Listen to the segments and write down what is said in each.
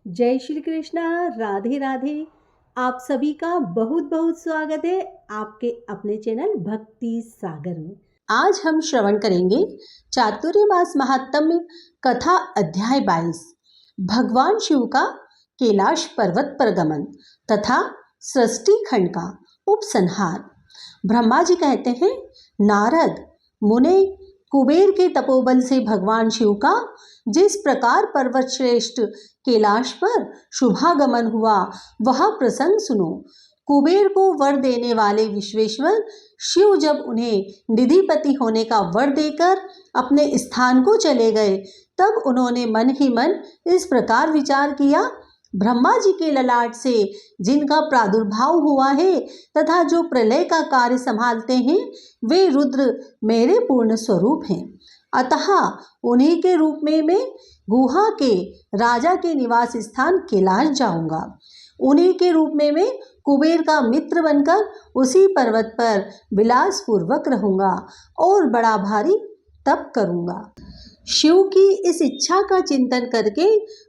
जय श्री कृष्णा। राधे राधे। आप सभी का बहुत बहुत स्वागत है आपके अपने चैनल भक्ति सागर में। आज हम श्रवण करेंगे चातुर्मास महात्म्य कथा अध्याय 22 भगवान शिव का कैलाश पर्वत पर गमन तथा सृष्टि खंड का उपसंहार। ब्रह्मा जी कहते हैं, नारद मुने कुबेर के तपोबल से भगवान शिव का जिस प्रकार पर्वत श्रेष्ठ कैलाश पर शुभागमन हुआ वह प्रसंग सुनो। कुबेर को वर देने वाले विश्वेश्वर शिव जब उन्हें निधिपति होने का वर देकर अपने स्थान को चले गए, तब उन्होंने मन ही मन इस प्रकार विचार किया, ब्रह्मा जी के ललाट से जिनका प्रादुर्भाव हुआ है तथा जो प्रलय का कार्य संभालते हैं, वे रुद्र मेरे पूर्ण स्वरूप हैं। अतः उन्हीं के रूप में मैं गुहा के राजा के निवास स्थान कैलाश जाऊंगा। उन्हीं के रूप में मैं कुबेर का मित्र बनकर उसी पर्वत पर विलास पूर्वक रहूंगा और बड़ा भारी तप करूंगा। शिव की इस इच्छा का चिंतन करके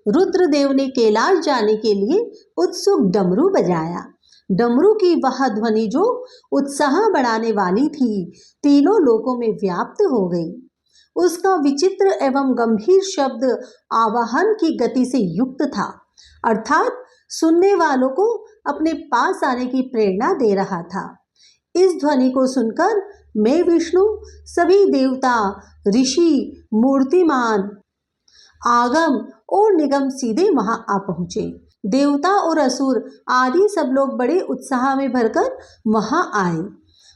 रुद्रदेव ने कैलाश जाने के लिए उत्सुक डमरू बजाया। डमरू की वह ध्वनि जो उत्साह बढ़ाने वाली थी, तीनों लोकों में व्याप्त हो गई। उसका विचित्र एवं गंभीर शब्द आवाहन की गति से युक्त था, अर्थात सुनने वालों को अपने पास आने की प्रेरणा दे रहा था। इस ध्वनि को सुनकर मैं विष्णु, सभी देवता, ऋषि, मूर्तिमान, आगम और निगम सीधे वहां आ पहुंचे। देवता और असुर आदि सब लोग बड़े उत्साह में भरकर वहां आए।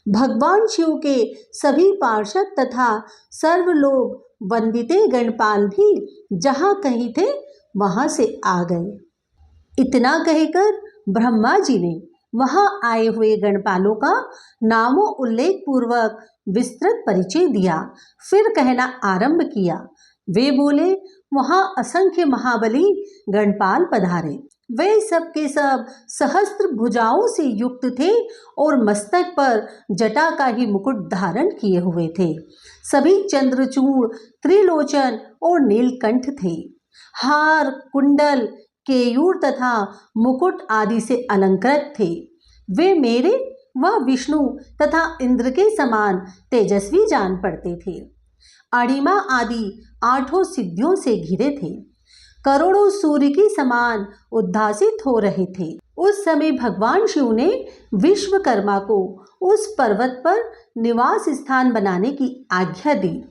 भगवान शिव के सभी पार्षद तथा सर्वलोक वंदिते गणपाल भी जहां कहीं थे वहां से आ गए। इतना कहकर ब्रह्मा जी ने वहां आए हुए गणपालों का नामों उल्लेख पूर्वक विस्तृत परिचय दिया। फिर कहना आरंभ किया। वे बोले, वहां असंख्य महाबली गणपाल पधारे। वे सब के सब सहस्त्र भुजाओं से युक्त थे और मस्तक पर जटा का ही मुकुट धारण किए हुए थे। सभी चंद्रचूड़, त्रिलोचन और नीलकंठ थे। हार, कुंडल, केयूर तथा मुकुट आदि से अलंकृत थे। वे मेरे व विष्णु तथा इंद्र के समान तेजस्वी जान पड़ते थे। अणिमा आदि 8 सिद्धियों से घिरे थे। करोड़ों सूर्य के समान उद्भासित हो रहे थे। उस समय भगवान शिव ने विश्वकर्मा को उस पर्वत पर निवास स्थान बनाने की आज्ञा दी।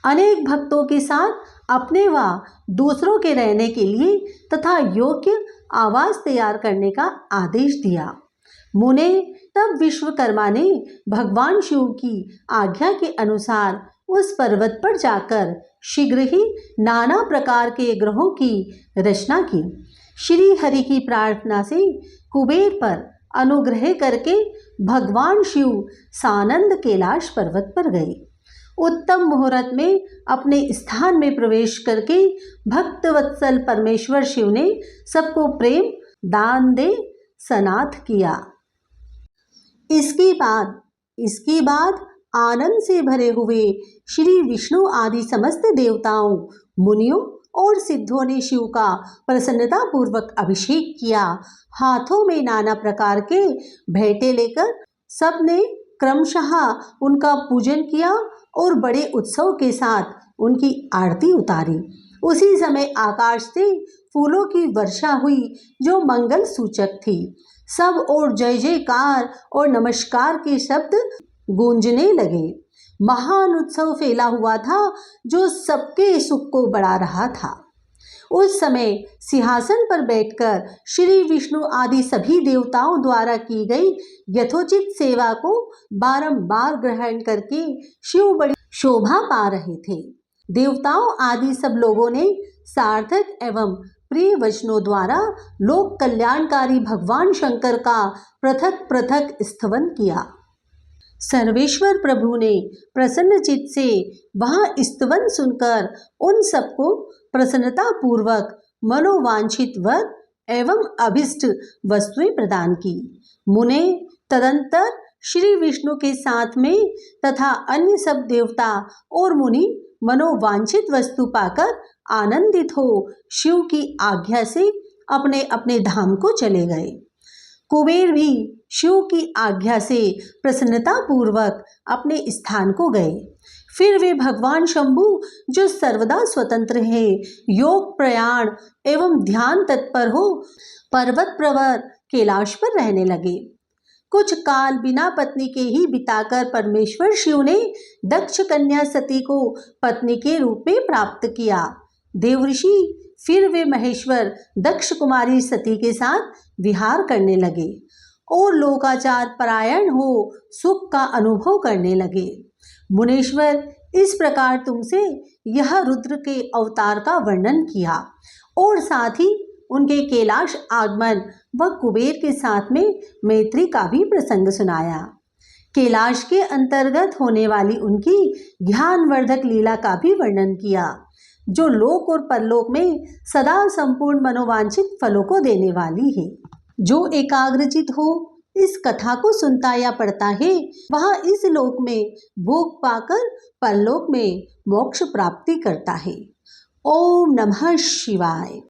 अनेक भक्तों के साथ अपने व दूसरों के रहने के लिए तथा योग्य आवास तैयार करने का आदेश दिया। मुने, तब विश्वकर्मा ने भगवान शिव की आज्ञा के अनुसार उस पर्वत पर जाकर शीघ्र ही नाना प्रकार के ग्रहों की रचना की। श्री हरि की प्रार्थना से कुबेर पर अनुग्रह करके भगवान शिव सानंद कैलाश पर्वत पर गए। उत्तम मुहूर्त में अपने स्थान में प्रवेश करके भक्तवत्सल परमेश्वर शिव ने सबको प्रेम दान दे सनाथ किया। इसके बाद आनंद से भरे हुए श्री विष्णु आदि समस्त देवताओं, मुनियों और सिद्धों ने शिव का प्रसन्नता पूर्वक अभिषेक किया। हाथों में नाना प्रकार के भेंटे लेकर सबने क्रमशः उनका पूजन किया और बड़े उत्सव के साथ उनकी आरती उतारी। उसी समय आकाश से फूलों की वर्षा हुई जो मंगल सूचक थी। सब और जय जयकार और नमस्कार के शब्द गूंजने लगे। महान उत्सव फैला हुआ था जो सबके सुख को बढ़ा रहा था। उस समय सिंहासन पर बैठकर श्री विष्णु आदि सभी देवताओं द्वारा की गई यथोचित सेवा को बारंबार ग्रहण करके शिव बड़ी शोभा पा रहे थे। देवताओं आदि सब लोगों ने सार्थक एवं प्रिय वचनों द्वारा लोक कल्याणकारी भगवान शंकर का पृथक पृथक स्तवन किया। सर्वेश्वर प्रभु ने प्रसन्न चित्त से वहां स्तवन सुनकर उन सबको प्रसन्नता पूर्वक मनोवांछित वर एवं अभिष्ट वस्तुएं प्रदान की। मुने, तदंतर श्री विष्णु के साथ में तथा अन्य सब देवता और मुनि मनोवांछित वस्तु पाकर आनंदित हो शिव की आज्ञा से अपने अपने धाम को चले गए। कुबेर भी शिव की आज्ञा से प्रसन्नता पूर्वक अपने स्थान को गए। फिर वे भगवान शंभु, जो सर्वदा स्वतंत्र है, योग प्रयाण एवं ध्यान तत्पर हो, पर्वत प्रवर कैलाश पर रहने लगे। कुछ काल बिना पत्नी के ही बिताकर परमेश्वर शिव ने दक्ष कन्या सती को पत्नी के रूप में प्राप्त किया। देवऋषि फिर वे महेश्वर दक्ष कुमारी सती के साथ विहार करने लगे और लोकाचार परायण हो सुख का अनुभव करने लगे। मुनीश्वर, इस प्रकार तुमसे यह रुद्र के अवतार का वर्णन किया और साथ ही उनके कैलाश आगमन व कुबेर के साथ में मैत्री का भी प्रसंग सुनाया। कैलाश के अंतर्गत होने वाली उनकी ज्ञानवर्धक लीला का भी वर्णन किया, जो लोक और परलोक में सदा संपूर्ण मनोवांछित फलों को देने वाली है। जो एकाग्रचित हो इस कथा को सुनता या पढ़ता है, वह इस लोक में भोग पाकर परलोक में मोक्ष प्राप्ति करता है। ओम नमः शिवाय।